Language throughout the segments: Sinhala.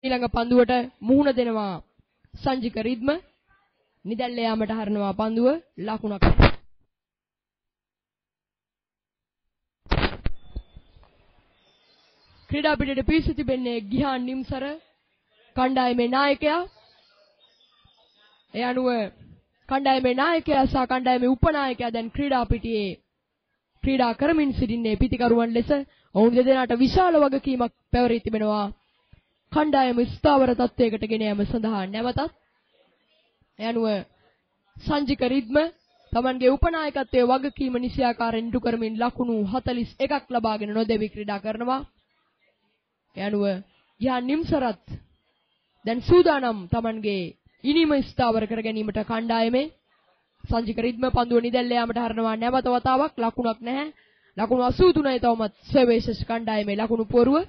ඊළඟ පන්දුවට මුහුණ දෙනවා සංජික රිද්ම. නිදැල්ල යාමට හරනවා පන්දුව ලකුණක් නැහැ. ක්‍රීඩා පිටියට පිවිස තිබෙන්නේ ගිහාන් නිම්සර කණ්ඩායමේ නායකයා. ඒ අනුව කණ්ඩායමේ නායකයා සහ කණ්ඩායමේ උපනායකයා දැන් ක්‍රීඩා පිටියේ ක්‍රීඩා කරමින් සිටින්නේ පිටිකරුවන් ලෙස. ඔවුන් දෙදෙනාට විශාල වගකීමක් පැවරී තිබෙනවා. කණ්ඩායම ස්ථාවර තත්වයකට ගෙන යාම සඳහා නැවතත්. ඒ අනුව සංජික රිද්ම තමන්ගේ උපනායකත්වයේ වගකීම නිසියාකාරයෙන් ඉටු කරමින් ලකුණු 41ක් ලබාගෙන නොදෙවි ක්‍රීඩා කරනවා. ඒ අනුව ගිහාන් නිම්සරත් දැන් සූදානම් තමන්ගේ ඉනිම ස්ථාවර කර ගැනීමට කණ්ඩායමේ. සංජික රිද්ම පන්දුව නිදැල්ල යාමට හරනවා නැවත වතාවක් ලකුණක් නැහැ. ලකුණු 83යි තවමත් සර්වේසස් කණ්ඩායමේ ලකුණු පුවරුව.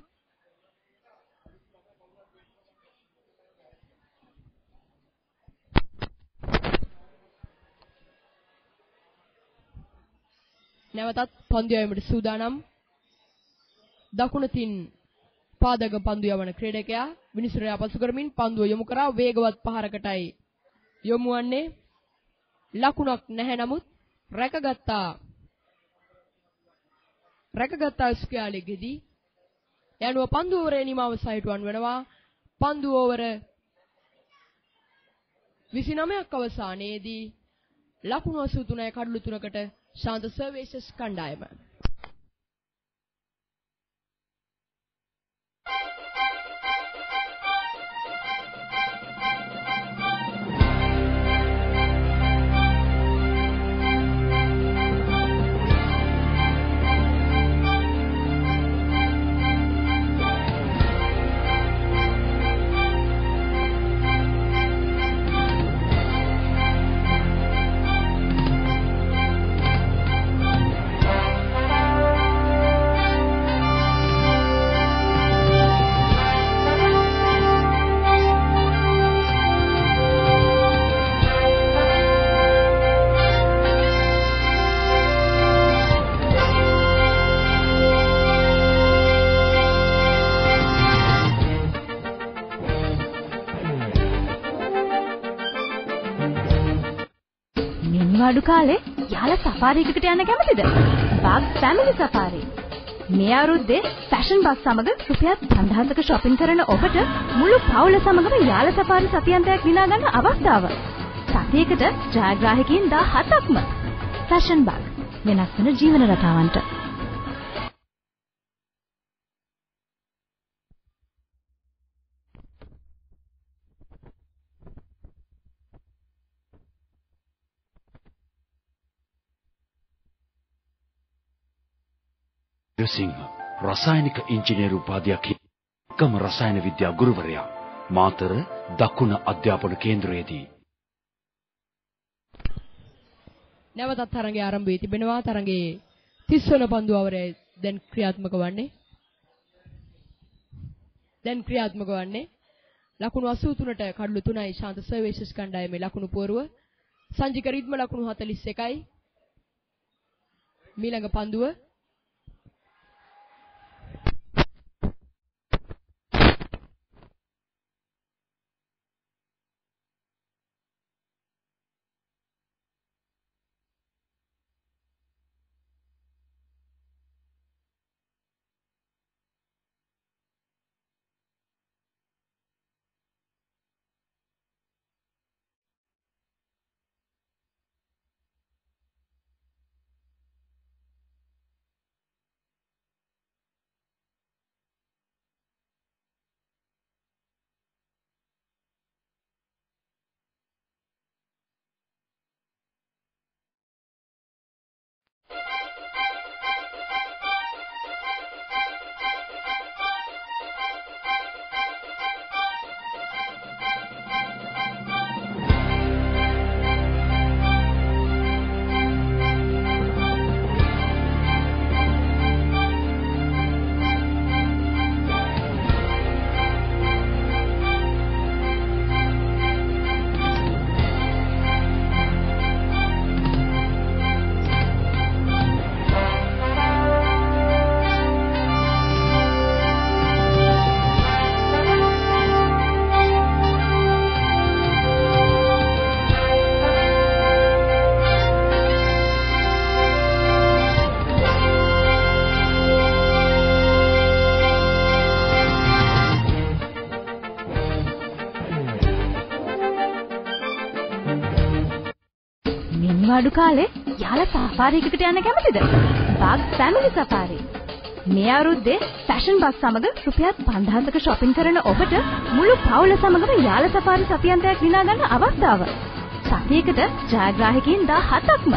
නැවතත් පන්දු යවීමට සූදානම් දකුණතින් පාදක පන්දු යවන ක්‍රීඩකයා විනිසුරයා පසු කරමින් පන්දුව යොමු කරා වේගවත් පහරකටයි යොමු වන්නේ. ලකුණක් නැහැ නමුත් රැකගත්තා ස්ක්‍යාලෙකදී. යනුව පන්දු ඕවරේ නිමාව සහිටුවන් වෙනවා. පන්දු ඕවර 29ක් අවසානයේදී ලකුණු 83යි කඩලු 3කට ශාන්ත සර්වේසස් කණ්ඩායම. අඩු කාලේ යාල සෆාරි එකකට යන්න කැමතිද? Bug family Safari. මේ අවුරුද්දේ ෆැෂන් බග් සමග රුපියල් 5000ක shopping කරන ඔබට මුළු පවුල සමගම යාල සෆාරි සතියන්තයක් දිනා ගන්න අවස්ථාව. සතියකට ජයග්‍රාහකයන් 17ක්ම. ෆැෂන් බග් වෙනස් වෙන ජීවන රටාවන්ට. සිංහ රසායනික ඉංජිනේරු උපාධියක් එකම රසායන විද්‍යා ගුරුවරයා මාතර දකුණ අධ්‍යාපන කේන්ද්‍රයේදී. නැවතත් තරඟය ආරම්භ වී තිබෙනවා. තරඟයේ 30 වන පන්දු අවරය දැන් ක්‍රියාත්මක වන්නේ. ලකුණු 83ට කඩලු 3යි ශාන්ත සර්වේසස් කණ්ඩායමේ ලකුණු පුවරුව. සංජික රිද්ම ලකුණු 41යි. මීළඟ පන්දුව අඩු කාලේ යාලා සෆාරි එකකට යන්න කැමතිද? Bug family Safari. මේ අවුරුද්දේ ෆැෂන් බග් සමග රුපියල් 5000ක shopping කරන ඔබට මුළු පවුල සමගම යාලා සෆාරි සතියන්තයක් දිනා ගන්න අවස්ථාව. සතියකට ජයග්‍රාහකයන් 17ක්ම.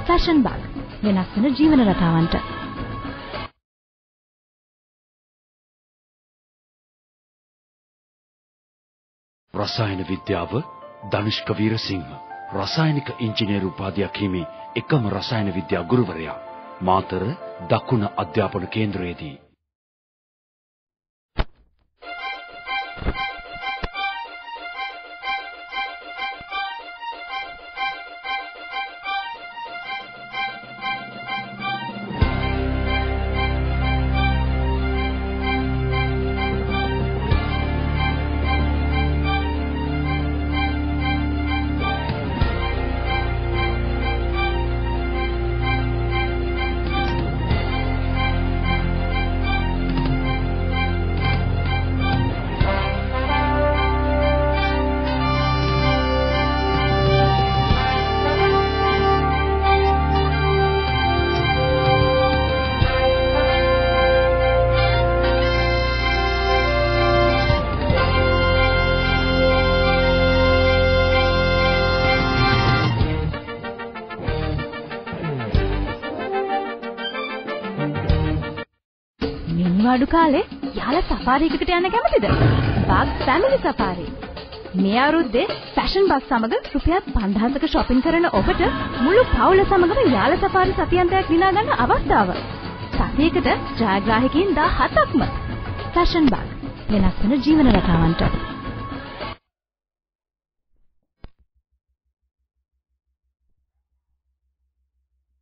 ෆැෂන් බග් වෙනස් වෙන ජීවන රටාවන්ට. රසායන විද්‍යාව ධනුෂ්ක වීරසිංහ රසායනික ඉංජිනේරු උපාධියක් හිමි එකම රසායන විද්‍යා ගුරුවරයා මාතර දකුණ අධ්‍යාපන කේන්ද්‍රයේදී අඩු කාලේ යාලා සෆාරි එකකට යන්න කැමතිද? Bug family Safari. මේ අවුරුද්දේ ෆැෂන් බග් සමග රුපියල් 5000ක shopping කරන ඔබට මුළු පවුල සමගම යාලා සෆාරි සතියන්තයක් දිනා ගන්න අවස්ථාව. සතියකට ජයග්‍රාහකයන් 17ක්ම. ෆැෂන් බග් වෙනස් වෙන ජීවන රටාවන්ට.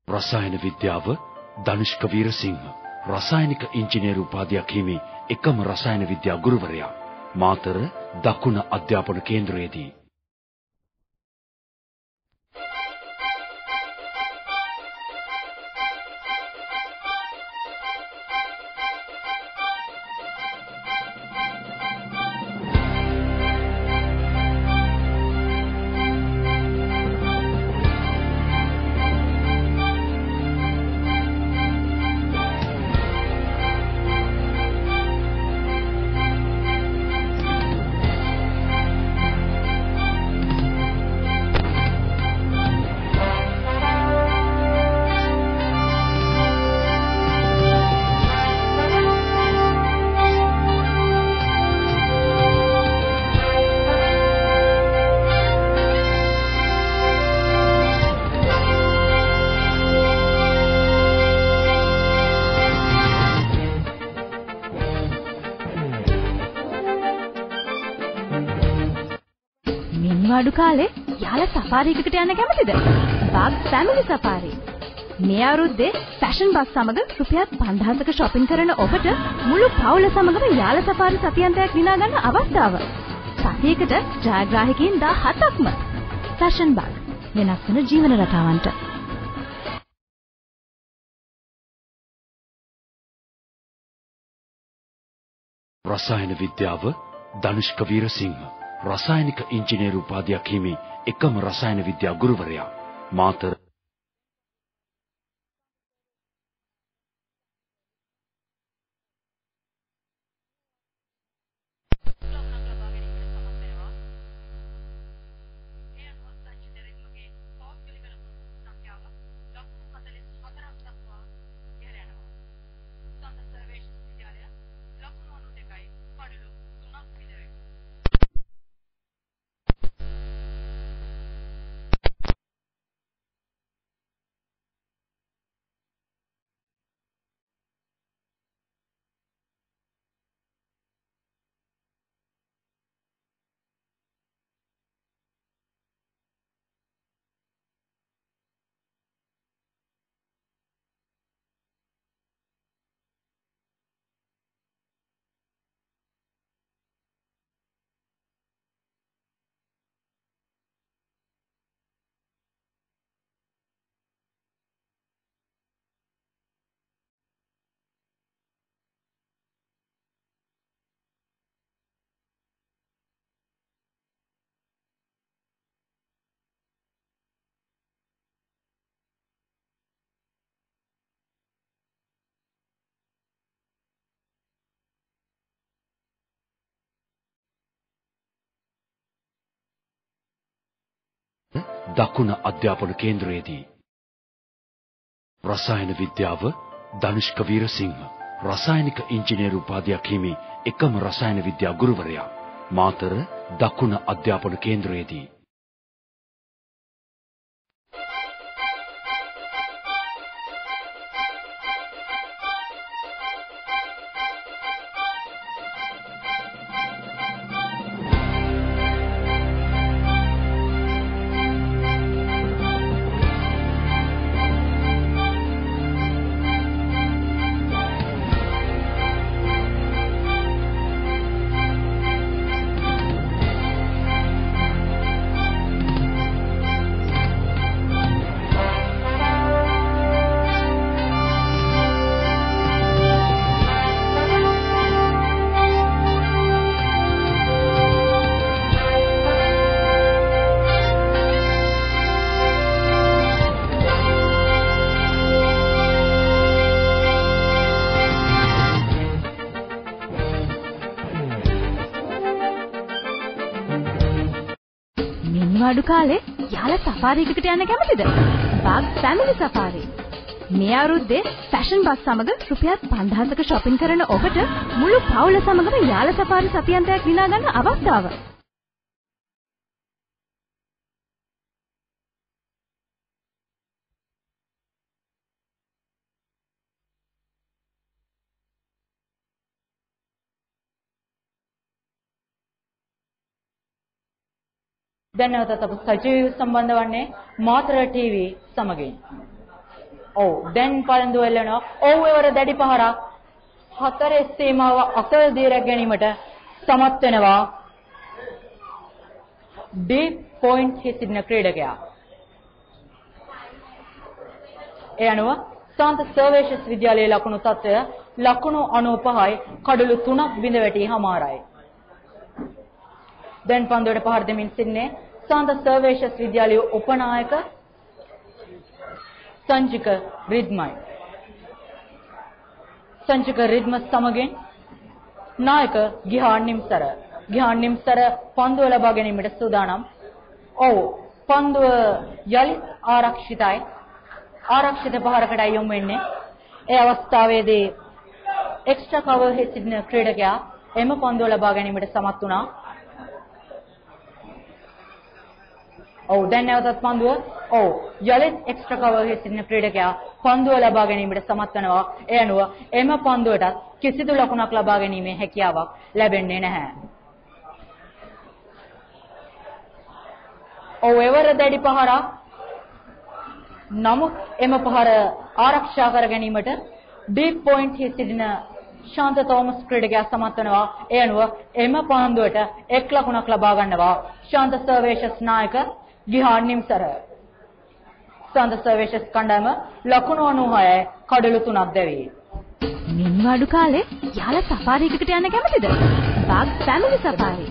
රසායන විද්‍යාව ධනුෂ්ක වීරසිංහ රසායනික ඉංජිනේරු උපාධියක් හිමි එකම රසායන විද්‍යා ගුරුවරයා මාතර දකුණ අධ්‍යාපන කේන්ද්‍රයේදී අඩු කාලේ යාලා සෆාරි එකකට යන්න කැමතිද? Bug family Safari. මේ අවුරුද්දේ ෆැෂන් බග් සමග රුපියල් 5000ක shopping කරන ඔබට මුළු පවුල සමගම යාලා සෆාරි සතියන්තයක් දිනා ගන්න අවස්ථාව. සතියකට ජයග්‍රාහකයන් 17ක්ම. ෆැෂන් බග් වෙනස් වෙන ජීවන රටාවන්ට. රසායන විද්‍යාව ධනුෂ්ක වීරසිංහ රසායනික ඉංජිනේරු උපාධියක් හිමි එකම රසායන විද්‍යා ගුරුවරයා මාතර දකුණ අධ්‍යාපන කේන්ද්‍රයේදී රසායන විද්‍යාව ධනුෂ්ක වීරසිංහ රසායනික ඉංජිනේරු උපාධියක් හිමි එකම රසායන විද්‍යා ගුරුවරයා මාතර දකුණ අධ්‍යාපන කේන්ද්‍රයේදී අඩු කාලේ යාලා සෆාරි එකකට යන්න කැමතිද? Bug family Safari. මේ අවුරුද්දේ ෆැෂන් බස් සමග රුපියල් 5000ක shopping කරන ඔබට මුළු පවුල සමගම යාලා සෆාරි සතියන්තයක් දිනා ගන්න අවස්ථාව. දැන් නැවතත් අප සජීවීව සම්බන්ධ වන්නේ මාතර ටීවී සමගින්. ඔව් දැන් පරඳු වෙලනවා. ඔව් ඒවර දැඩි පහරක් හතරේ සීමාව අසල් දීරක් ගැනීමට සමත් වෙනවා. Deep point හිසින ක්‍රීඩකයා. ඒ අනුව සාන්ත සර්වේෂස් විද්‍යාලයේ ලකුණු තත්ත්වය ලකුණු 95යි කඩලු 3ක් බිඳ වැටි හමාරයි. දැන් පන්දුවට පහර දෙමින් සිටින්නේ සාන්ත සර්වේෂස් විද්‍යාලයේ උපනායක සංජික රිද්මයි. සංජික රිද්ම සමගින් නායක ගිහාන් නිම්සර. ගිහාන් නිම්සර පන්දුව ලබා ගැනීමට සූදානම්. ඔව් පන්දුව යලිත් ආරක්ෂිතයි. ආරක්ෂිත පහරකටයි යොමු වෙන්නේ. ඒ අවස්ථාවේදී එක්ස්ට්‍රා කවර් හේ සිටින ක්‍රීඩකයා එම පන්දුව ලබා ගැනීමට සමත් වුණා. ඔව් දැන් නැවතත් පන්දුව යලිත් එක්ස්ට්‍රා කවර් හේ සිටින ක්‍රීඩකයා පන්දුව ලබා ගැනීමට සමත් වෙනවා. ඒ අනුව එම පන්දුවට කිසිදු ලකුණක් ලබා ගැනීමේ හැකියාවක් ලැබෙන්නේ නැහැ. ඔව් එවර දැඩි පහරක්. නමුත් එම පහර ආරක්ෂා කර ගැනීමට ඩීප් පොයින්ට් හි සිටින ශාන්ත තෝමස් ක්‍රීඩකයා සමත් වෙනවා. ඒ අනුව එම පන්දුවට එක් ලකුණක් ලබා ගන්නවා ශාන්ත සර්වේෂස් නායක ගිහාන් නිම්සර. ශාන්ත සර්වේෂස් කණ්ඩායම ලකුණු 96යි කඩලු 3ක් දැවි. මින් අඩු කාලේ යාලා සෆාරි එකකට යන්න කැමතිද? Bug family Safari.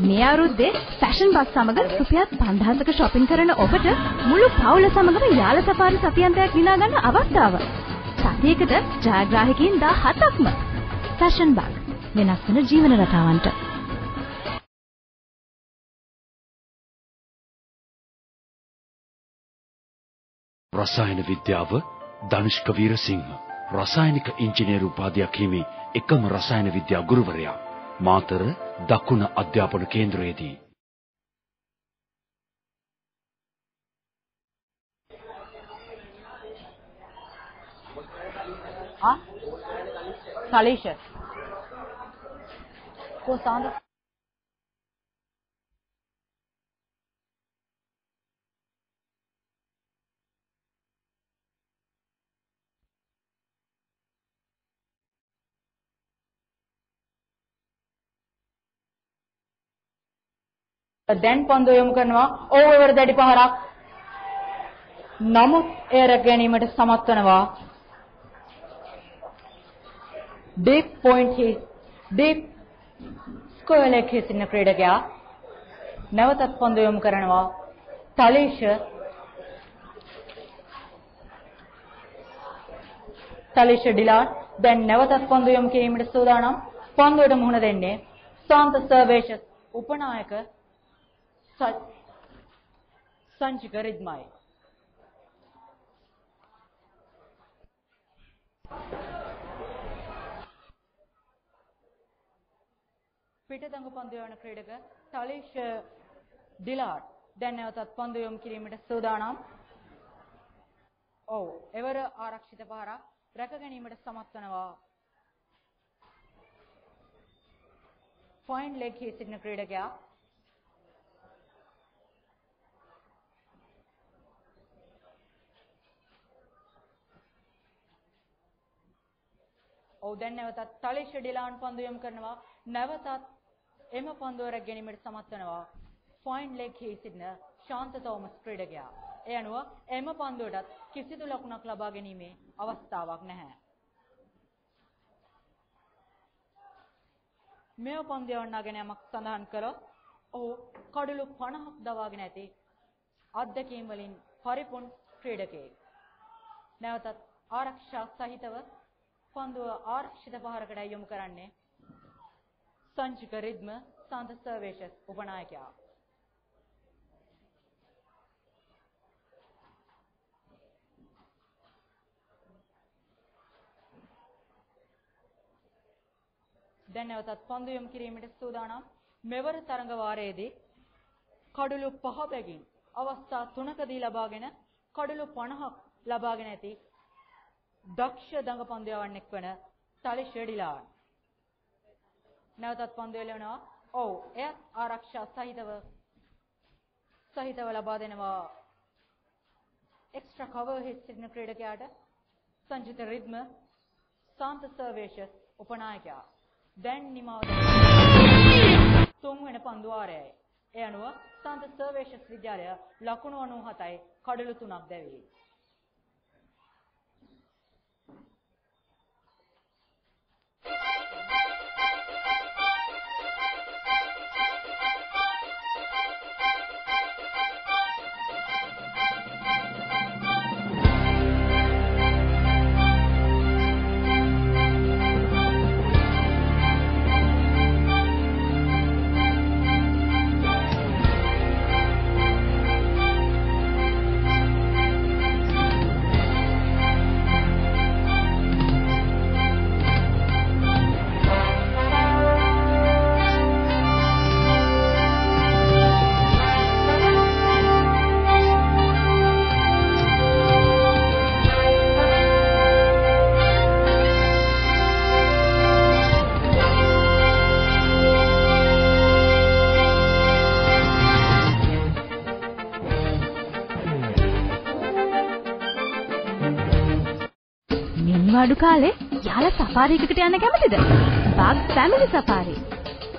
මේ අවුරුද්දේ ෆැෂන් බස් සමග රුපියල් 5000ක shopping කරන ඔබට මුළු පවුල සමගම යාලා සෆාරි සතියන්තයක් දිනා ගන්න අවස්ථාව. සතියකට ජයග්‍රාහකයන් 17ක්ම. ෆැෂන් බග් වෙනස් වෙන ජීවන රටාවන්ට. රසායන විද්‍යාව ධනුෂ්ක වීරසිංහ රසායනික ඉංජිනේරු උපාධියක් හිමි එකම රසායන විද්‍යා ගුරුවරයා මාතර දකුණ අධ්‍යාපන කේන්ද්‍රයේදී සලීෂ කොසාන්ද දැන් පන්දුව යොමු කරනවා. ඕවර් දැඩි පහරක්. නමුත් එය රැක ගැනීමට සමත් වෙනවා. ඩීප් පොයින්ට් හි ඩීප් ස්කෝයර් එකේ සිටින ක්‍රීඩකයා නැවතත් පන්දුව යොමු කරනවා. තලීෂ ඩිලාන් දැන් නැවතත් පන්දුව යොමු කිරීමට සූදානම්. පන්දුවට මුහුණ දෙන්නේ ශාන්ත සර්වේෂස් උපනායක සංචික රිද්මයි. පිටතඟ පන්දු යවන ක්‍රීඩක තලීෂ් ඩිලාඩ් දැන් නැවතත් පන්දු යොමු කිරීමට සූදානම්. ඔව් එවර ආරක්ෂිත පහරක් රැක ගැනීමට සමත් වෙනවා. ෆයින් ලෙග් හි සිටින ක්‍රීඩකයා ඔව් දැන් නැවතත් තලීෂ් ඩිලාඩ් පන්දු යොමු කරනවා. නැවතත් එම පන්දුව රැක ගැනීමට සමත් වෙනවා. ෆයින් ලෙග් හි සිටින ශාන්ත තෝමස් ක්‍රීඩකයා. ඒ අනුව එම පන්දුවටත් කිසිදු ලකුණක් ලබා ගැනීමේ අවස්ථාවක් නැහැ. මෙව පන්දු යවන්නා ගැන යමක් සඳහන් කළොත් ඔහු කඩලු 50ක් දවාගෙන ඇති අත්දැකීම් වලින් පරිපූර්ණ ක්‍රීඩකයෙක්. නැවතත් ආරක්ෂා සහිතව පන්දුව ආරක්ෂිත පහරකට යොමු කරන්නේ සංචික රිද්ම සාන්ත සර්වේෂස් උපනායකයා. දැන් නැවතත් පන්දු යොමු කිරීමට සූදානම්. මෙවර තරඟ වාරයේදී කඩලු 5 බැගින් අවස්ථා 3කදී ලබාගෙන කඩලු 50ක් ලබාගෙන ඇති දක්ෂ දඟ පන්දු යවන්නෙක් වන තලිෂ් ඩිලාඩ්. නැවතත් පන්දු එළවනවා. ඔව් එයත් ආරක්ෂා සහිතව ලබා දෙනවා. එක්ස්ට්‍රා කවර් හි සිටින ක්‍රීඩකයාට සංජිත රිද්ම සාන්ත සර්වේෂස් උපනායකයා. දැන් නිමාව තුන්වෙනි පන්දු වාරයයි. ඒ අනුව සාන්ත සර්වේෂස් විද්‍යාලය ලකුණු 97යි කඩලු 3ක් දැවි. අඩු කාලේ යාලා සෆාරියකට යන්න කැමතිද? Bug family Safari.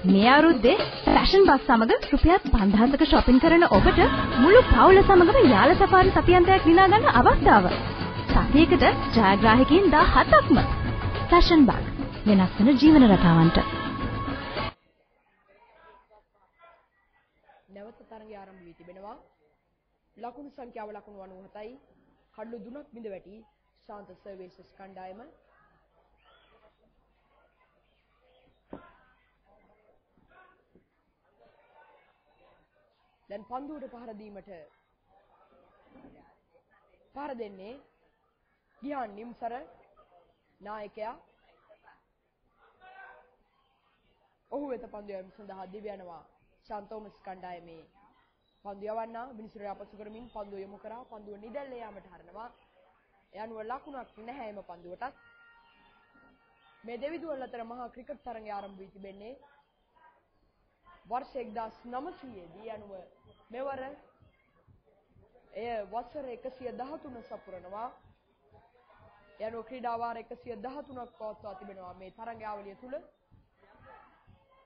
මේ අවුරුද්දේ ෆැෂන් බස් සමග රුපියල් 5000ක shopping කරන ඔබට මුළු පවුල සමගම යාලා සෆාරි සතියන්තයක් දිනා ගන්න අවස්ථාව. සතියකට ජයග්‍රාහකයන් 17ක්ම. ෆැෂන් බග් වෙනස් වෙන ජීවන රටාවන්ට. නැවත තරගය ආරම්භ වී තිබෙනවා. ලකුණු සංඛ්‍යාව ලකුණු 97යි. කඩලු 3ක් බිඳ වැටි ශාන්ත සර්වේෂස් කණ්ඩායම දැන් පන්දුවට පහර දීමට පහර දෙන්නේ ගියාන් නිම්සර නායකයා. ඔහු වෙත පන්දු යවීම සඳහා දිව යනවා ශාන්තෝමස් කණ්ඩායමේ පන්දු යවන්නා මිනිසුරේ අපසු කරමින් පන්දුව යොමු කරා. පන්දුව නිදැල්ල යාමට හරනවා. ඒ අනුව ලකුණක් නැහැ එම පන්දුවටත්. මේ දෙවිදුවල් අතර මහා ක්‍රිකට් තරගය ආරම්භ වී තිබෙන්නේ වර්ෂ 1900 දී. අනුව මෙවර එය වසර 113 සපුරනවා. ඒ අනුව ක්‍රීඩා වාර 113ක් පවත්වා තිබෙනවා මේ තරගාවලිය තුල.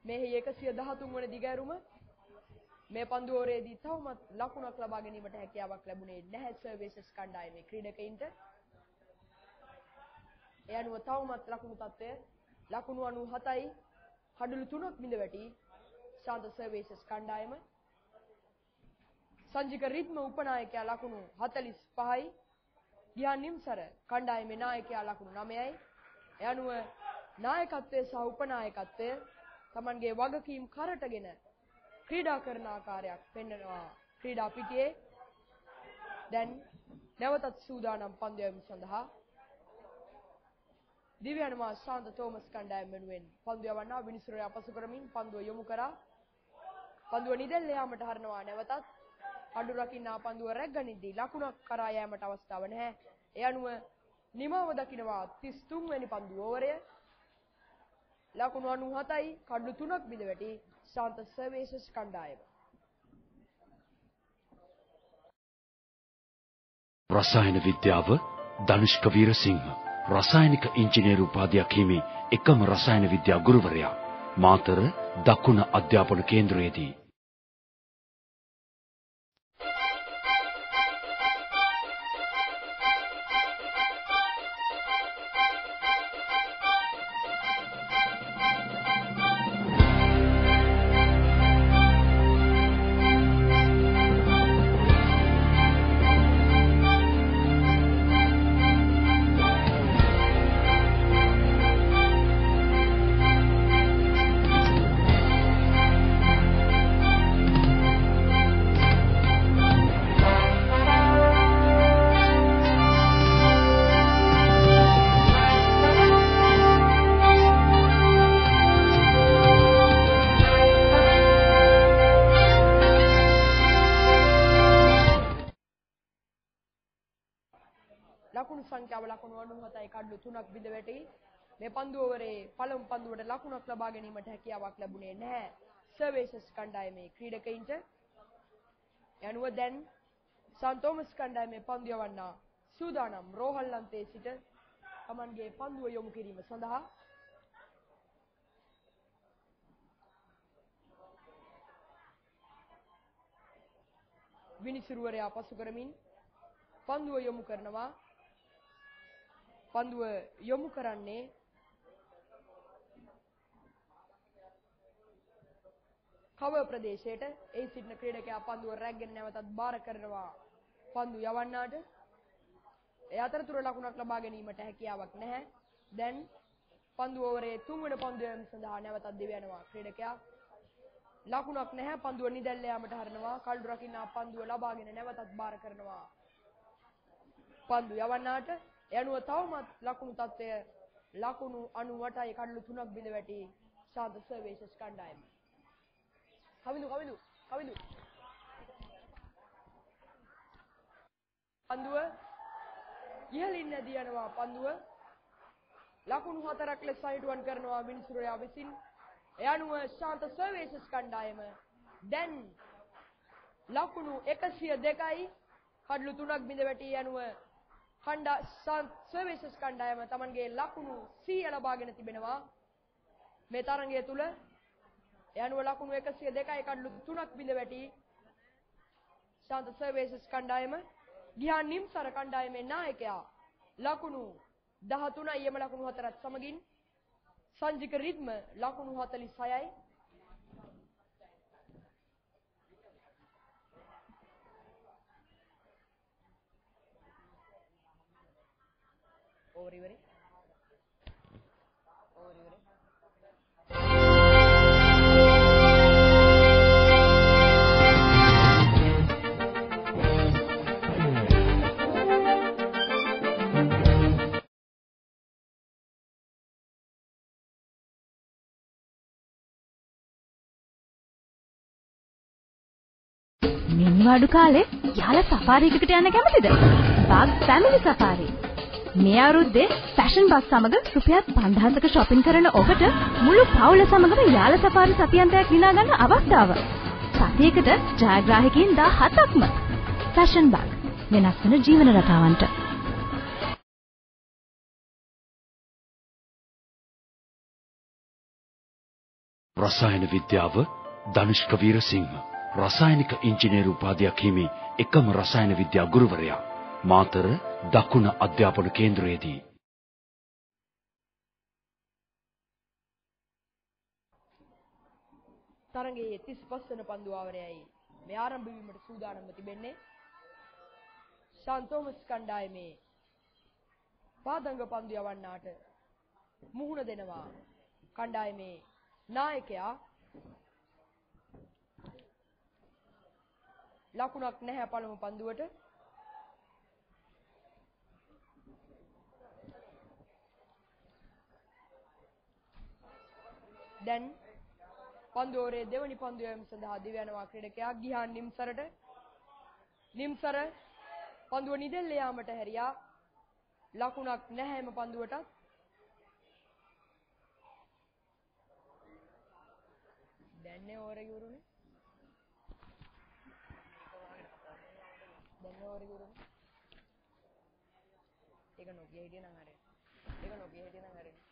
මේ 113 වන දිගෑරුම මේ පන්දුවේදී තවමත් ලකුණක් ලබා ගැනීමට හැකියාවක් ලැබුණේ නැහැ සර්වීසස් කණ්ඩායමේ ක්‍රීඩකයින්ට. ඒ අනුව තවමත් ලකුණු තත්ත්වය ලකුණු 97යි. කඩලු 3ක් බිඳ වැටි ශාන්ත සර්වීසස් කණ්ඩායම. සංජික රිද්ම උපනායකයා ලකුණු 45යි. ගියාන් නිම්සර කණ්ඩායමේ නායකයා ලකුණු 9යි. ඒ අනුව නායකත්වය සහ උපනායකත්වය තමන්ගේ වගකීම් කරටගෙන ක්‍රීඩා කරන ආකාරයක් පෙන්වනවා ක්‍රීඩා පිටියේ. දැන් නැවතත් සූදානම් පන්දු යැවීම සඳහා දිව්‍යනවා ශාන්ත තෝමස් කණ්ඩායම වෙනුවෙන් පන්දු යවන්නා විනිසුරය අපසු කරමින් පන්දුව යොමු කරා පන්දුව නිදැල්ල යාමට හරනවා නැවතත් කඩු රකින්නා පන්දුව රැග්ගනිද්දී ලකුණක් කරා යෑමට අවස්ථාවක් නැහැ. ඒ අනුව නිමාව දකින්නවා 33 වෙනි පන්දුව ඕවරය ලකුණු 97යි කඩු 3ක් බිඳ වැටි ශාන්ත සර්වීසස් කණ්ඩායම. රසායන විද්‍යාව ධනුෂ්ක වීරසිංහ රසායනික ඉංජිනේරු උපාධියක් හිමි එකම රසායන විද්‍යා ගුරුවරයා මාතර දකුණ අධ්‍යාපන කේන්ද්‍රයේදී ලකුණු සංඛ්‍යාව ලකුණු 97යි කඩු 3ක් බිඳ වැටි මේ පන්දු ඕවරේ පළමු පන්දුවට ලකුණක් ලබා ගැනීමට හැකියාවක් ලැබුණේ නැහැ සර්වීසස් කණ්ඩායමේ ක්‍රීඩකයින්ට. යනුව දැන් ශාන්ත තෝමස් කණ්ඩායමේ පන්දු යවන්නා සූදානම් රෝහල්ලන්තේ සිට තමන්ගේ පන්දුව යොමු කිරීම සඳහා විනිසුරුවරයා පසු කරමින් පන්දුව යොමු කරනවා. පන්දුව යොමු කරන්නේ කව ප්‍රදේශයට. ඒ සිටින ක්‍රීඩකයා පන්දුව රැග්ගෙන නැවතත් බාර කරනවා පන්දු යවන්නාට. ඒ අතරතුර ලකුණක් ලබා ගැනීමට හැකියාවක් නැහැ. දැන් පන්දු ඕවරේ 3 වෙනි පන්දු යැවීම සඳහා නැවතත් දිව යනවා ක්‍රීඩකයා. ලකුණක් නැහැ. පන්දුව නිදැල්ල යාමට හරනවා. කල්ඩු රකින්නා පන්දුව ලබාගෙන නැවතත් බාර කරනවා පන්දු යවන්නාට. යනුව තවමත් ලකුණු තත්ත්වය ලකුණු 98යි කඩලු 3ක් බිඳ වැටි ශාන්ත සර්වීසස් කණ්ඩායම. කවිඳු පන්දුව ඉහළින් නැදී යනවා. පන්දුව ලකුණු 4ක් ලෙස සයිඩුවන් කරනවා විනිසුරයා විසින්. යනුව ශාන්ත සර්වීසස් කණ්ඩායම දැන් ලකුණු 102යි කඩලු 3ක් බිඳ වැටි යනුව සර්වීසස් කණ්ඩායම තමන්ගේ ලකුණු 100 ලබාගෙන තිබෙනවා මේ තරඟය තුල. යනුව ලකුණු 102යි කඩලු 3ක් බිඳ වැටි ශාන්ත සර්වීසස් කණ්ඩායම ගිහාන් නිම්සර කණ්ඩායමේ නායකයා ලකුණු 13යි යම ලකුණු 4ත් සමගින් සංජික රිද්ම ලකුණු 46යි over ඉවරයි. මිනිවාඩු කාලේ යාළ සෆාරියකට යන්න කැමතිද? Bug family Safari. මේ අවුරුද්දේ ෆැෂන් බග් සමග රුපියල් 5000ක shopping කරන ඔබට මුළු පවුල සමගම යාළ සෆාරි සතියන්තයක් දිනා ගන්න අවස්ථාව. සතියකට ජයග්‍රාහකයන් 17ක්ම. ෆැෂන් බග් වෙනස් වෙන ජීවන රටාවන්ට. රසායන විද්‍යාව ධනුෂ්ක වීරසිංහ රසායනික ඉංජිනේරු උපාධියක් හිමි එකම රසායන විද්‍යා ගුරුවරයා මාතර දකුණ අධ්‍යාපන කේන්ද්‍රයේදී තරඟයේ 35 වන පන්දු ආවරයයි මේ ආරම්භ වීමට සූදානම්ව තිබෙන්නේ. ශාන්ත තෝමස් කණ්ඩායමේ පාදංග පන්දු යවන්නාට මුහුණ දෙනවා කණ්ඩායමේ නායකයා. ලකුණක් නැහැ පළමු පන්දුවට. දැන් පන්දුවරේ දෙවනි පන්දු යැවීම සඳහා දිව යනවා ක්‍රීඩකයා ගිහාන් නිම්සරට. නිම්සර පන්දුව නිදෙල්ල යාමට හැරියා. ලකුණක් නැහැ එම පන්දුවට. දැන්නේ ඕවර් එක ඉවරුනේ. දැන් ඕවර් එක ඉවරුනේ. ඒක නොකිය හිටිය නම් හරියට. ඒක නොකිය හිටිය නම් හරියට.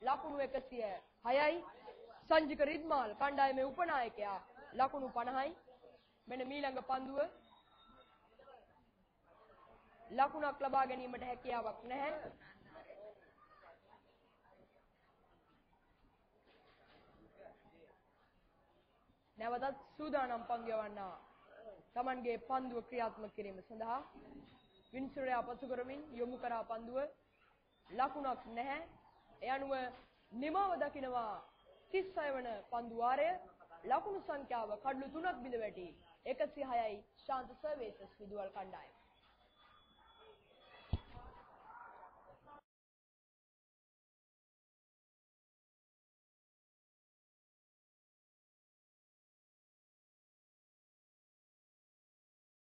ලකුණු 106යි. සංජික රිද්මාල් කණ්ඩායමේ උපනායකයා ලකුණු 50යි. මෙන්න මීළඟ පන්දුව ලකුණක් ලබා ගැනීමට හැකියාවක් නැහැ. නැවතත් සූදානම් පන්දු යවන්නා තමන්ගේ පන්දුව ක්‍රියාත්මක කිරීම සඳහා වින්සුරයා පසු කරමින් යොමු කරා පන්දුව ලකුණක් නැහැ. ඒ අනුව නිමාව දකිනවා 36 වන පන්දු වාරය. ලකුණු සංඛ්‍යාව කඩලු 3ක් බිඳ වැටි 106යි ශාන්ත සර්වේසස් විදුවල් කණ්ඩායම.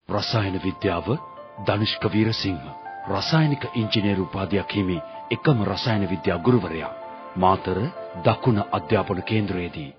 රසායන විද්‍යාව ධනුෂ්ක වීරසිංහ රසායනික ඉංජිනේරු උපාධියක් හිමි එකම රසායන විද්‍යා ගුරුවරයා මාතර දකුණ අධ්‍යාපන කේන්ද්‍රයේදී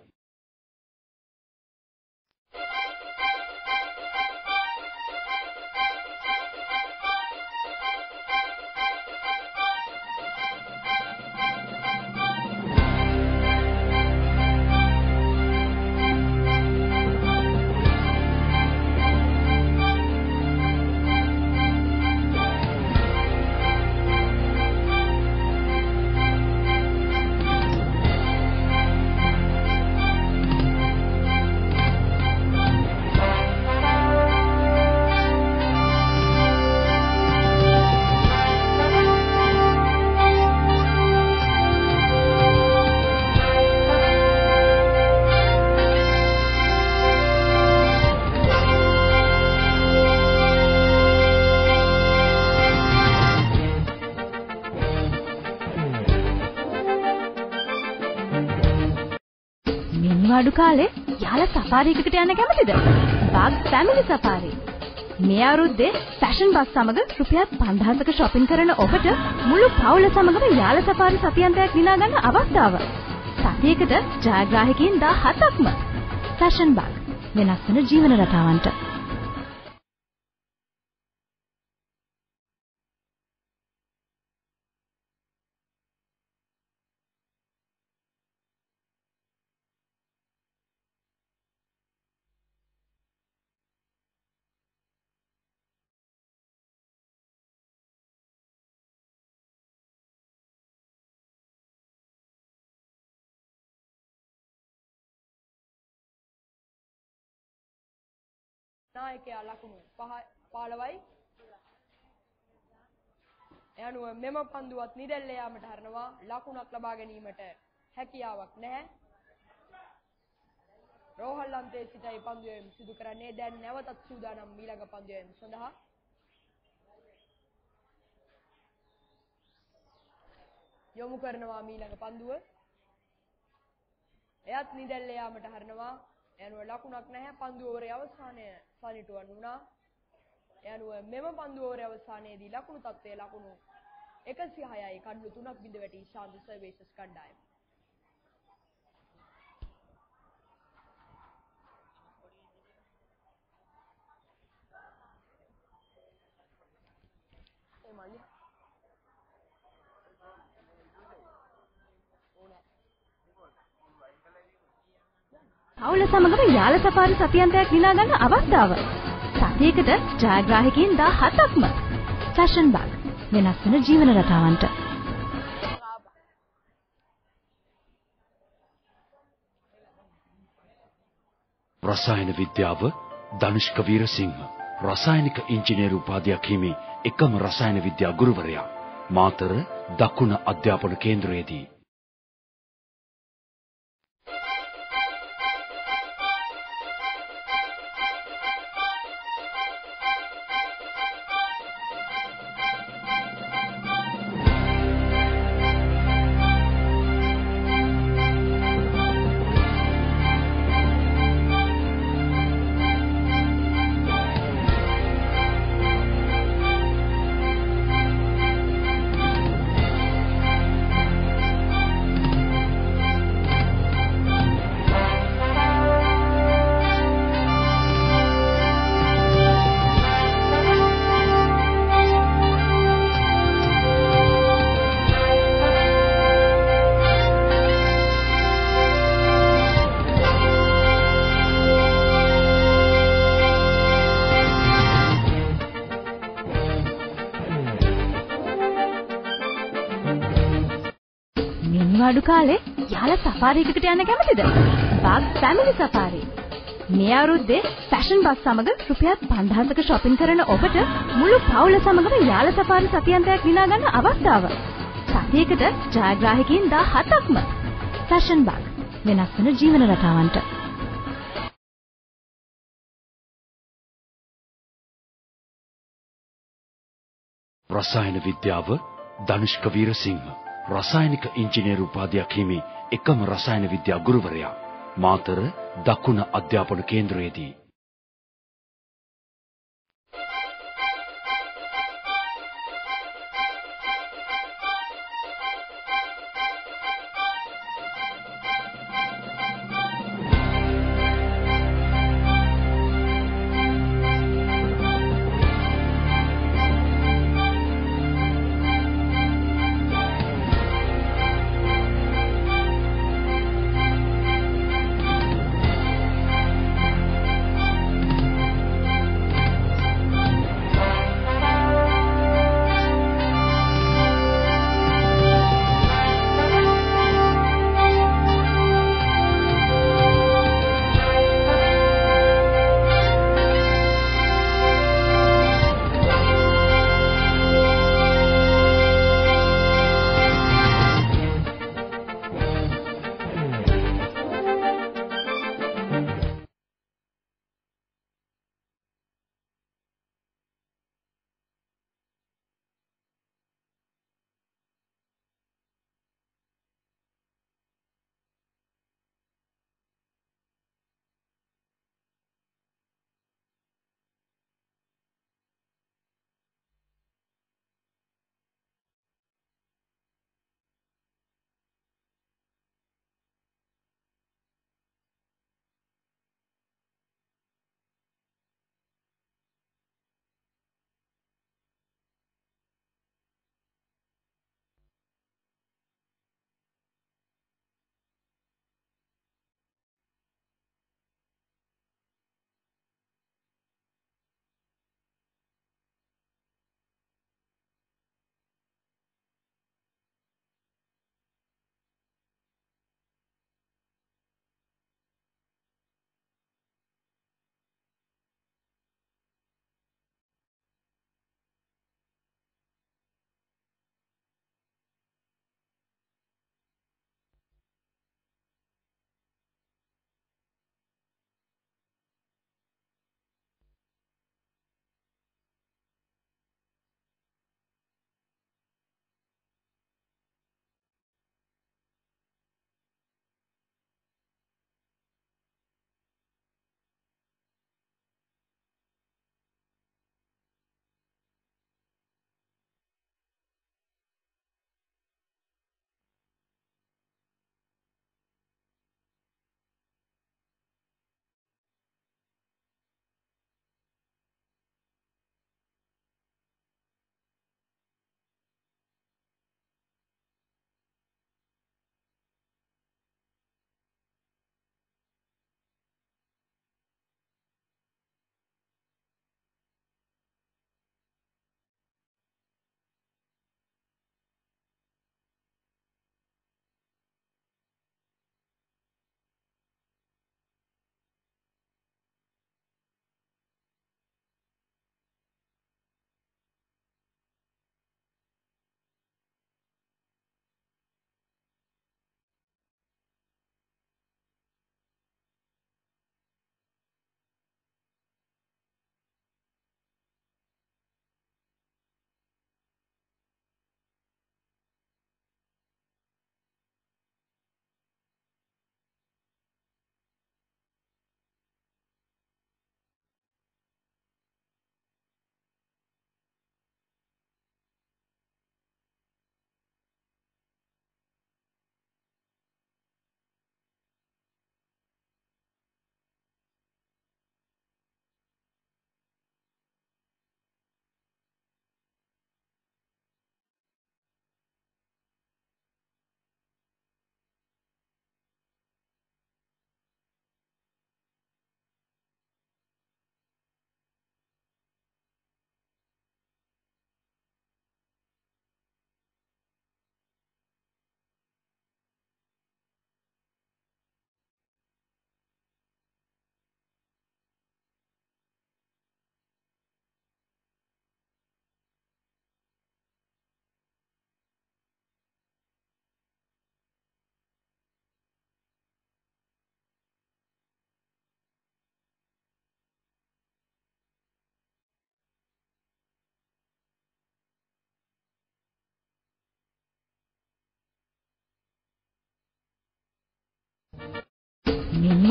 මිනිවාඩු කාලේ යාලා සෆාරි එකකට යන්න කැමතිද? Bug family Safari. මේ අවුරුද්දේ ෆැෂන් බස් සමග රුපියල් 5000ක shopping කරන ඔබට මුළු පවුල සමගම යාලා සෆාරි සතියන්තයක් දිනා ගන්න අවස්ථාව. සතියකට ජයග්‍රාහකයන් 17ක්ම. ෆැෂන් බග් වෙනස් වෙන ජීවන රටාවන්ට. නායකයා ලකුණු 15යි. එයනුව මෙම පන්දුවත් නිදැල්ල යාමට හරනවා. ලකුණක් ලබා ගැනීමට හැකියාවක් නැහැ. රෝහල් අන්තයේ සිටයි පන්දුවෙන් සිදු කරන්නේ. දැන් නැවතත් සූදානම් ඊළඟ පන්දුවෙන් සඳහා. යොමු කරනවා ඊළඟ පන්දුව. එයත් නිදැල්ල යාමට හරනවා. එයනුව ලකුණක් නැහැ. පන්දු ඕවරේ අවසානය සනිටුවන් වුණා. එයනුව මෙම පන්දු ඕවරේ අවසානයේදී ලකුණු තත්ත්වය ලකුණු 106යි. කඩලු 3ක් බිඳ වැටි ශාන්ත සර්වීසස් කණ්ඩායම. පවුල සමගම යාලා සෆාරි සතියන්තයක් දිනා ගන්න අවස්ථාව. සතියකට ජයග්‍රාහකයන් 17ක්ම. ෆැෂන් බග් වෙනස් වෙන ජීවන රටාවන්ට. රසායන විද්‍යාව ධනුෂ්ක වීරසිංහ රසායනික ඉංජිනේරු උපාධියක් හිමි එකම රසායන විද්‍යා ගුරුවරයා මාතර දකුණ අධ්‍යාපන කේන්ද්‍රයේදී මිනිවාඩු කාලේ යාලා සෆාරි එකකට යන්න කැමතිද? Bug family Safari. මේ අවුරුද්දේ ෆැෂන් බස් සමග රුපියල් 5000ක shopping කරන ඔබට මුළු පවුල සමගම යාලා සෆාරි සතියන්තයක් දිනා ගන්න අවස්ථාව. සතියකට ජයග්‍රාහකයන් 17ක්ම. ෆැෂන් බග් වෙනස් වෙන ජීවන රටාවන්ට. රසායන විද්‍යාව ධනුෂ්ක වීරසිංහ රසායනික ඉංජිනේරු උපාධියක් හිමි එකම රසායන විද්‍යා ගුරුවරයා මාතර දකුණ අධ්‍යාපන කේන්ද්‍රයේදී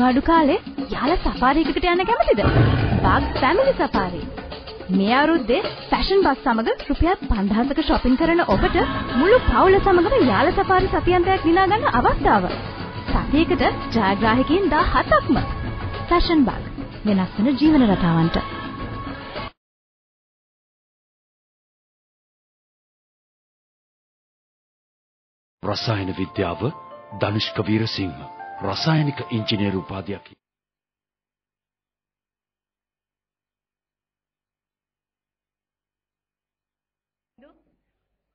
අඩු කාලේ යාලා සෆාරි එකකට යන්න කැමතිද? Bug family Safari. මේ අවුරුද්දේ ෆැෂන් බස් සමග රුපියල් 5000ක shopping කරන ඔබට මුළු පවුල සමගම යාලා සෆාරි සතියන්තයක් දිනා ගන්න අවස්ථාව. සතියකට ජයග්‍රාහකයන් 17ක්ම. ෆැෂන් බග් වෙනස් වෙන ජීවන රටාවන්ට. රසායන විද්‍යාව ධනුෂ්ක වීරසිංහ රසායනික ඉංජිනේරු උපාධියක්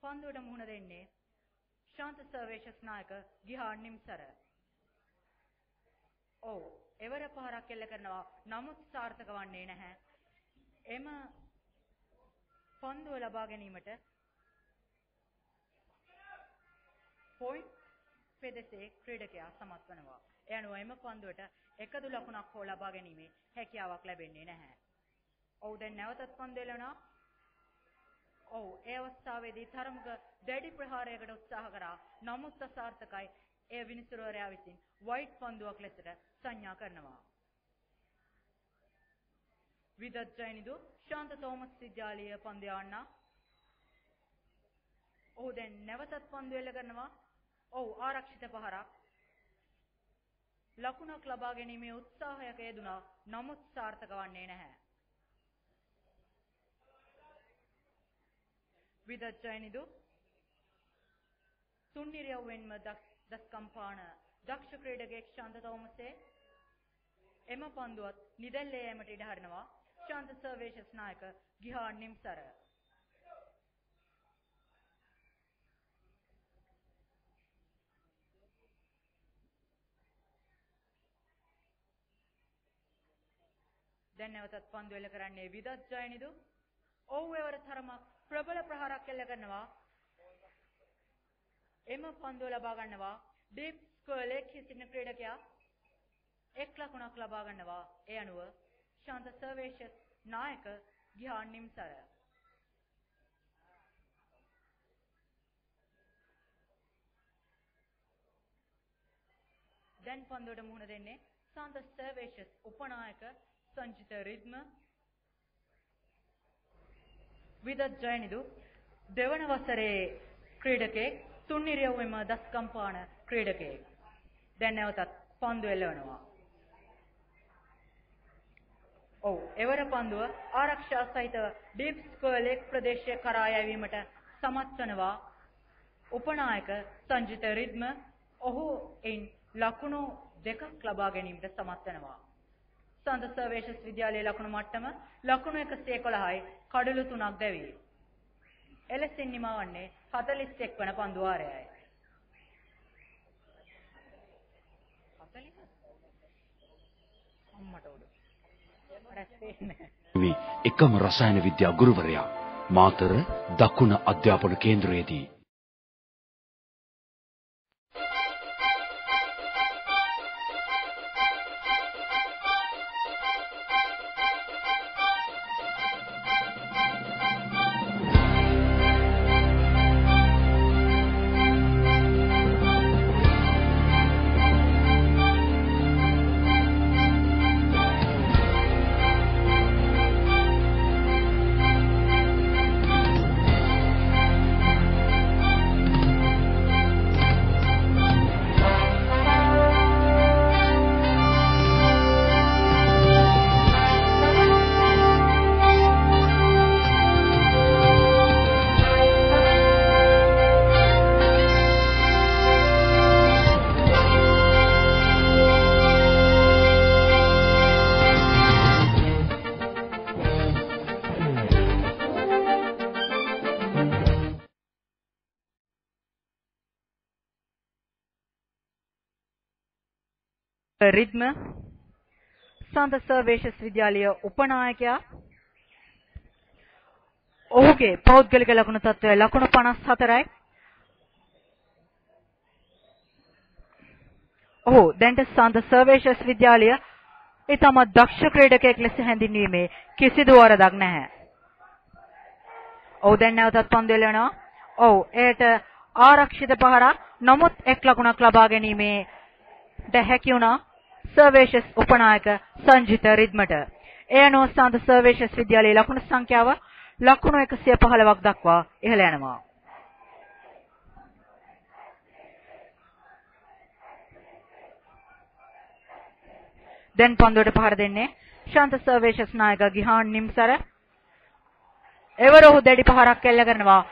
පන්දුවට මුහුණ දෙන්නේ ශාන්ත සර්වේශස් නායක ගිහාන් නිම්සර. ඔව් එවර පහරක් එල්ල කරනවා නමුත් සාර්ථක වන්නේ නැහැ. එම පන්දුව ලබා ගැනීමට පොයින්ට් පෙදෙසේ ක්‍රීඩකයා සමත් වෙනවා. ඒ අනුව එම පන්දුවට එකදු ලකුණක් හෝ ලබා ගැනීමේ හැකියාවක් ලැබෙන්නේ නැහැ. ඔව් දැන් නැවතත් පන්දු එළවනවා. ඔව් ඒ අවස්ථාවේදී තරමක දැඩි ප්‍රහාරයකට උත්සාහ කරා. නමුත් අසාර්ථකයි. ඒ විනිසුරුවරයා විසින් වයිට් පන්දුවක් ලෙසට සංඥා කරනවා. විදත් ජයනිදු ශාන්ත තෝමස් විද්‍යාලීය පන්දු යවන්නා. ඔහු දැන් නැවතත් පන්දු එල්ල කරනවා. ඔව් ආරක්ෂිත පහරක්. ලකුණක් ලබා ගැනීමේ උත්සාහයක යෙදුණා. නමුත් සාර්ථක වන්නේ නැහැ. විදත් ජයනිදු තුන්නිරියවෙන්ම දස්කම්පාන දක්ෂ ක්‍රීඩකයෙක් ශාන්ත තෝමසේ එම පන්දුවත් නිදැල්ලේ යෑමට ඉඩ හරිනවා. ශාන්ත සර්වේශස් නායක ගිහාන් නිම්සර. දැන් නැවතත් පන්දු එල්ල කරන්නේ විදත් ජයනිදු. ඔව් එවර තරමක් ප්‍රබල ප්‍රහාරයක් එල්ල කරනවා. එම පන්දුව ලබා ගන්නවා ඩීප් ස්කෝර් එකේ සිටින ක්‍රීඩකයා එක් ලකුණක් ලබා ගන්නවා. ඒ අනුව ශාන්ත සර්වේශස් නායක ගිහාන් නිම්සර. දැන් පන්දුවට මුහුණ දෙන්නේ ශාන්ත සර්වේශස් උපනායක සංජිත රිද්ම. විදත් ජයනිදු දෙවන වසරේ ක්‍රීඩකයෙක් තුන්නිරියවෙම දස්කම්පාන ක්‍රීඩකයෙක්. දැන් නැවතත් පන්දු එල්ලවනවා. ඔව් එවර පන්දුව ආරක්ෂා සහිත ඩීප් ස්කෝර් ලේක් ප්‍රදේශයේ කරා යැවීමට සමත් වනවා උපනායක සංජිත රිද්ම. ඔහු එයින් ලකුණු දෙකක් ලබා ගැනීමට සමත් වෙනවා. ශාන්ත සර්වේශස් විද්‍යාලයේ ලකුණු මට්ටම ලකුණු 111යි කඩලු 3ක් දැවි. එලෙසින් නිමවන්නේ 41 වන පන්දු වාරයයි. 40 අම්මට උඩ. මේ එකම රසායන විද්‍යා ගුරුවරයා මාතර දකුණ අධ්‍යාපන කේන්ද්‍රයේදී රිද්ම ශාන්ත සර්වේශස් විද්‍යාලීය උපනායකයා. ඔහුගේ පෞද්ගලික ලකුණු තත්ත්වය ලකුණු 54යි. ඔහු දැන්ට ශාන්ත සර්වේශස් විද්‍යාලීය ඊටම දක්ෂ ක්‍රීඩකයෙක් ලෙස හැඳින්වීමේ කිසිදු වරදක් නැහැ. ඔහු දැන් නැවතත් පන්දු එළවනවා. ඔව් එයට ආරක්ෂිත පහරක්. නමුත් එක් ලකුණක් ලබා ගැනීමේ හැකි වුණා සර්වේෂස් උපනායක සංජිත රිද්මට. ඒ අනුව සාන්ත සර්වේෂස් විද්‍යාලයේ ලකුණු සංඛ්‍යාව ලකුණු 115ක් දක්වා ඉහළ යනවා. දැන් පන්දුවට පහර දෙන්නේ ශාන්ත සර්වේෂස් නායක ගිහාන් නිම්සර. එවරහු දැඩි පහරක් එල්ල කරනවා.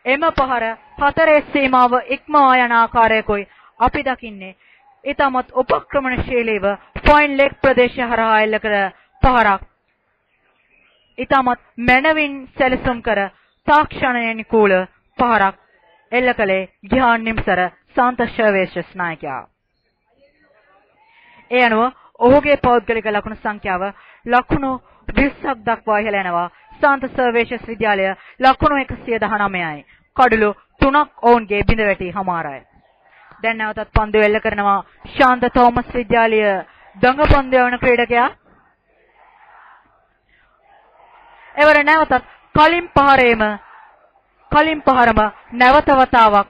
එම පහර හතරේ සීමාව ඉක්මවා යන ආකාරයකයි අපි දකින්නේ. ඊටමත් උපක්‍රමණශීලීව පොයින්ට් ලෙග් ප්‍රදේශය හරහා එල්ල කර පහරක්. ඊටමත් මනවින් සැලසුම් කර තාක්ෂණයෙන් කූල පහරක් එල්ල කළේ ගිහාන් නිම්සර සාන්ත සර්වේෂස් නායකයා. ඒ අනුව ඔහුගේ පෞද්ගලික ලකුණු සංඛ්‍යාව ලකුණු 20ක් දක්වා ඉහළ යනවා. සාන්ත සර්වේෂස් විද්‍යාලය ලකුණු 119යි. කඩලු 3ක් ඔවුන්ගේ බිඳ වැටි හමාරයි. දැන් නැවතත් පන්දු එල්ල කරනවා ශාන්ත තෝමස් විද්‍යාලය දඟ පන්දු යවන ක්‍රීඩකයා. එවර නැවතත් කලින් පහරම නැවත වතාවක්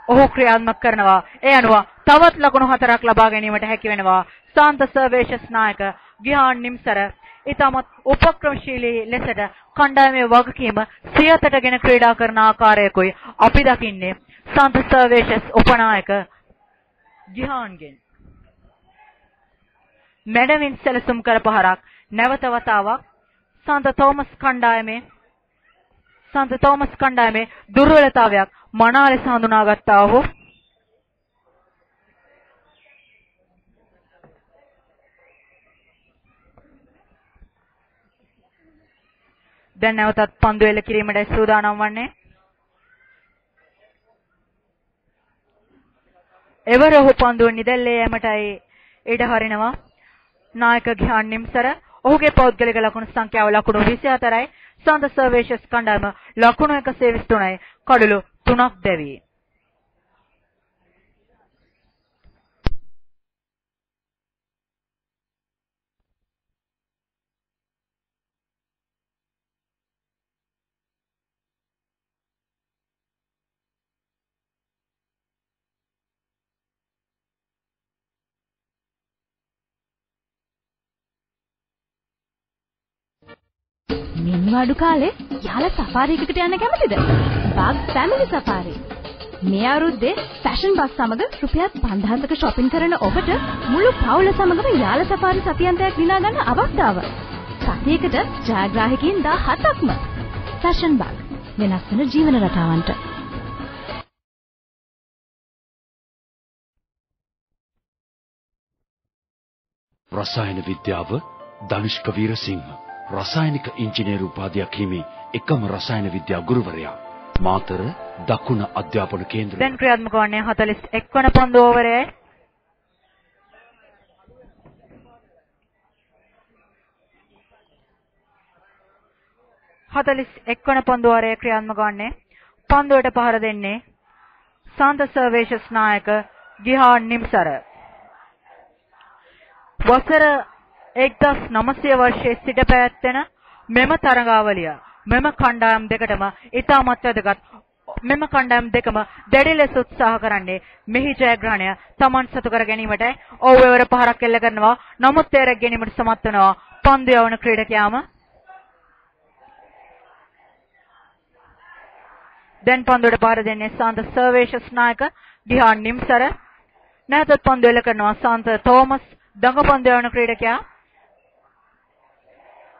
ඔහු ක්‍රියාත්මක කරනවා. ඒ අනුව තවත් ලකුණු 4ක් ලබා ගැනීමට හැකි වෙනවා. සාන්ත සර්වේෂස් නායක ගිහාන් නිම්සර ඊටමත් උපක්‍රමශීලී ලෙසට කණ්ඩායමේ වගකීම සියතටගෙන ක්‍රීඩා කරන ආකාරයකයි අපි දකින්නේ. සාන්ත සර්වේෂස් උපනායක ගිහාන්ගෙන් මැඩවින් සැලසුම් කර පහරක් නැවත වතාවක් සාන්ත තෝමස් කණ්ඩායමේ දුර්වලතාවයක් මනා ලෙස හඳුනාගත්තා ඔහු. දැන් නැවතත් පන්දු එල්ල කිරීමට සූදානම් වන්නේ. එවර ඔහු පන්දුව නිදැල්ලේ යෑමටයි ඉඩ හරිනවා. නායක ගිහාන් නිම්සර ඔහුගේ පෞද්ගලික ලකුණු සංඛ්‍යාව ලකුණු 24යි. සාන්ත සර්වේෂස් කණ්ඩායම ලකුණු 123යි. කඩලු 3ක් දැවි. මිනිවඩු කාලේ යාලා සෆාරි එකකට යන්න කැමතිද? Bug family Safari. මේ අවුරුද්දේ ෆැෂන් බස් සමග රුපියල් 5000ක shopping කරන ඔබට මුළු පවුල සමගම යාලා සෆාරි සතියන්තයක් දිනා ගන්න අවස්ථාව. සතියකට ජයග්‍රාහකයන් 17ක්ම. ෆැෂන් බග් වෙනස් වෙන ජීවන රටාවන්ට. රසායන විද්‍යාව ධනුෂ්ක වීරසිංහ රසායනික ඉංජිනේරු උපාධියක් හිමි එකම රසායන විද්‍යා ගුරුවරයා. මාතර දකුණ අධ්‍යාපන කේන්ද්‍රය. දැන් ක්‍රියාත්මක වන්නේ 41 වන පන්දු ඕවරයයි. වන පන්දු ඕවරයේ ක්‍රියාත්මක වන්නේ. පන්දුවට පහර දෙන්නේ සාන්ත සර්වේෂස් නායක ගිහාන් නිම්සර. වසර 1900 වර්ෂයේ සිට පැවැත්වෙන මෙම තරඟාවලිය මෙම කණ්ඩායම් දෙකටම ඉතාමත් වැදගත්. මෙම කණ්ඩායම් දෙකම දැඩි ලෙස උත්සාහ කරන්නේ මෙහි ජයග්‍රහණය තමන් සතු කර ගැනීමටයි. ඔව් එවර පහරක් එල්ල කරනවා. නමුත් ඒ රැක ගැනීමට සමත් වෙනවා පන්දු යවන ක්‍රීඩකයාම. දැන් පන්දුවට පාර දෙන්නේ සාන්ත සර්වේෂස් නායක ගිහාන් නිම්සර. නැවතත් පන්දු එල්ල කරනවා සාන්ත තෝමස් දඟ පන්දු යවන ක්‍රීඩකයා.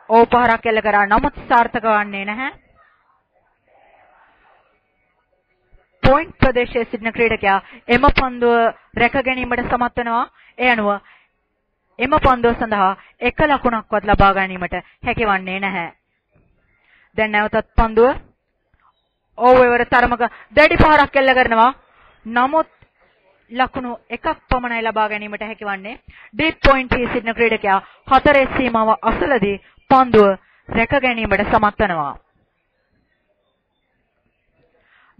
ඔව් පහරක් එල්ල කරා නමුත් සාර්ථක වන්නේ නැහැ. පොයින්ට් ප්‍රදේශයේ සිටින ක්‍රීඩකයා එම පන්දුව රැක ගැනීමට සමත් වෙනවා. ඒ අනුව එම පන්දුව සඳහා එක ලකුණක්වත් ලබා ගැනීමට හැකියවන්නේ නැහැ. දැන් නැවතත් පන්දුව ඔව් එවර තරමක දැඩි පහරක් එල්ල කරනවා. නමුත් ලකුණු එකක් පමණයි ලබා ගැනීමට හැකියවන්නේ. ඩීප් පොයින්ට් හි සිටින ක්‍රීඩකයා හතරේ සීමාව අසලදී පන්දුව රැක ගැනීමට සමත් වෙනවා.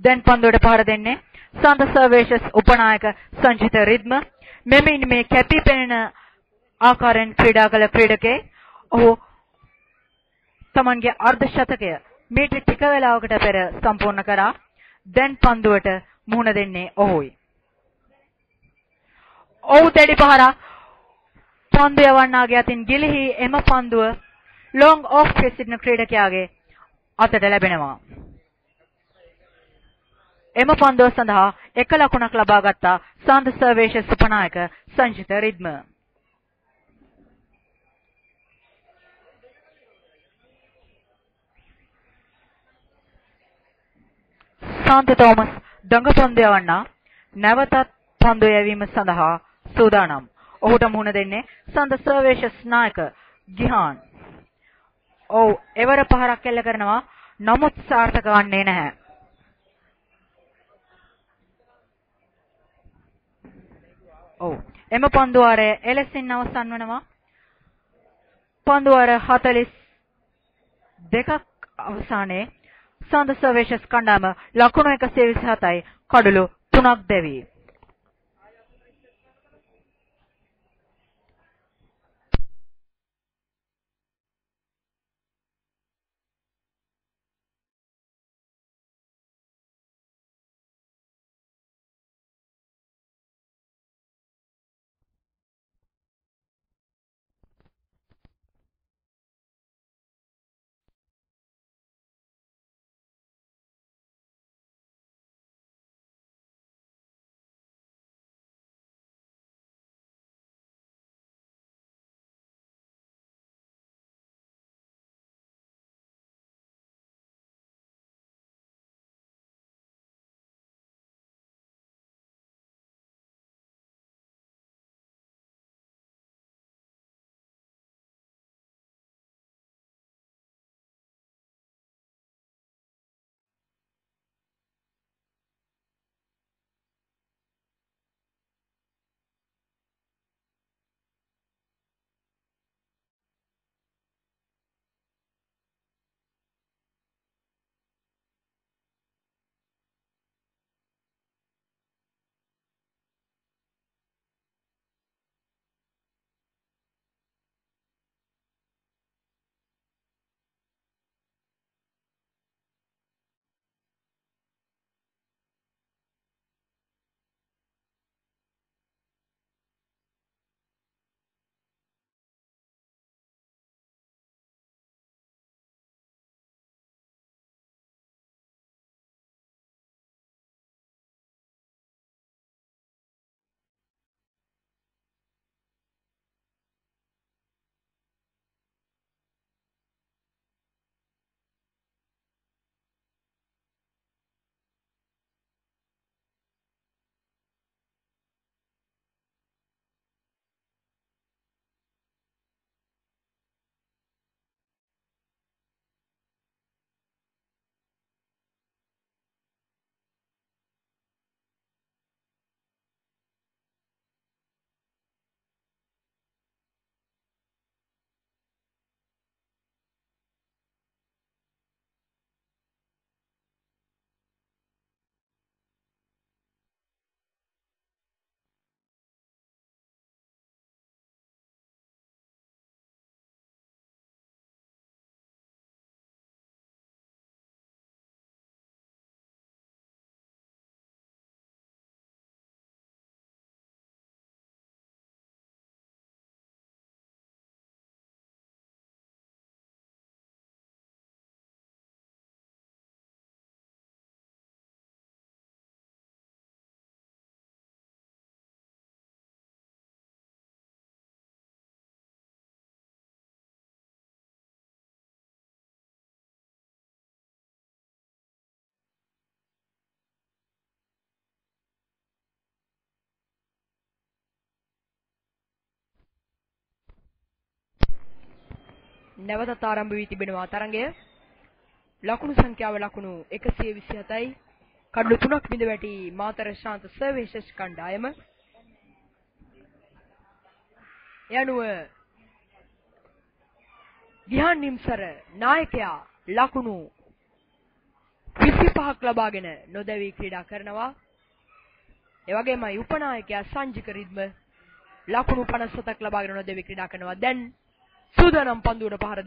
දැන් පන්දුවට පහර දෙන්නේ සාන්ත සර්වේෂස් උපනායක සංජිත රිද්ම. මෙමින් මේ කැපී පෙනෙන ආකාරයෙන් ක්‍රීඩා කළ ක්‍රීඩකේ ඔහු තමන්ගේ අර්ධ ශතකය මීටර් ටික වේලාවකට පෙර සම්පූර්ණ කරා. දැන් පන්දුවට මුහුණ දෙන්නේ ඔහුයි. ඔහු දැඩි පහරක් පන්දු යවන්නාගේ අතින් ගිලිහි එම පන්දුව ලොං ඔෆ් සිටින ක්‍රීඩකයාගේ අතට ලැබෙනවා. එම පන්දුව සඳහා 1 ලකුණක් ලබා ගත්තා සාන්ත සර්වේෂස් උපනායක සංජිත රිද්ම. සාන්ත තෝමස් දඟ පන්දු යවන්නා නැවතත් පන්දු යැවීම සඳහා සූදානම්. ඔහුට මුහුණ දෙන්නේ සාන්ත සර්වේෂස් නායක ගිහාන්. ඔව් එවර පහරක් එල්ල කරනවා නමුත් සාර්ථක වන්නේ නැහැ. ඔව් එම පන්දු වාරය එලෙසින් අවසන් වෙනවා. පන්දු වාර 42ක් අවසානයේ සාන්ත සර්වේෂස් කණ්ඩායම ලකුණු 127යි කඩලු 3ක් දෙවි. නැවතත් ආරම්භ වී තිබෙනවා තරඟය. ලකුණු සංඛ්‍යාව ලකුණු 127යි. කඩලු 3ක් බිඳ වැටි මාතර ශාන්ත සර්වේෂස් කණ්ඩායම. යනුව ගිහාන් නිම්සර නායකයා ලකුණු 25ක් ලබාගෙන නොදැවී ක්‍රීඩා කරනවා. ඒ වගේමයි උපනායකයා සංජික රිද්ම ලකුණු 57ක් ලබාගෙන නොදැවී ක්‍රීඩා කරනවා. දැන් සූදානම් පන්දුවට පහර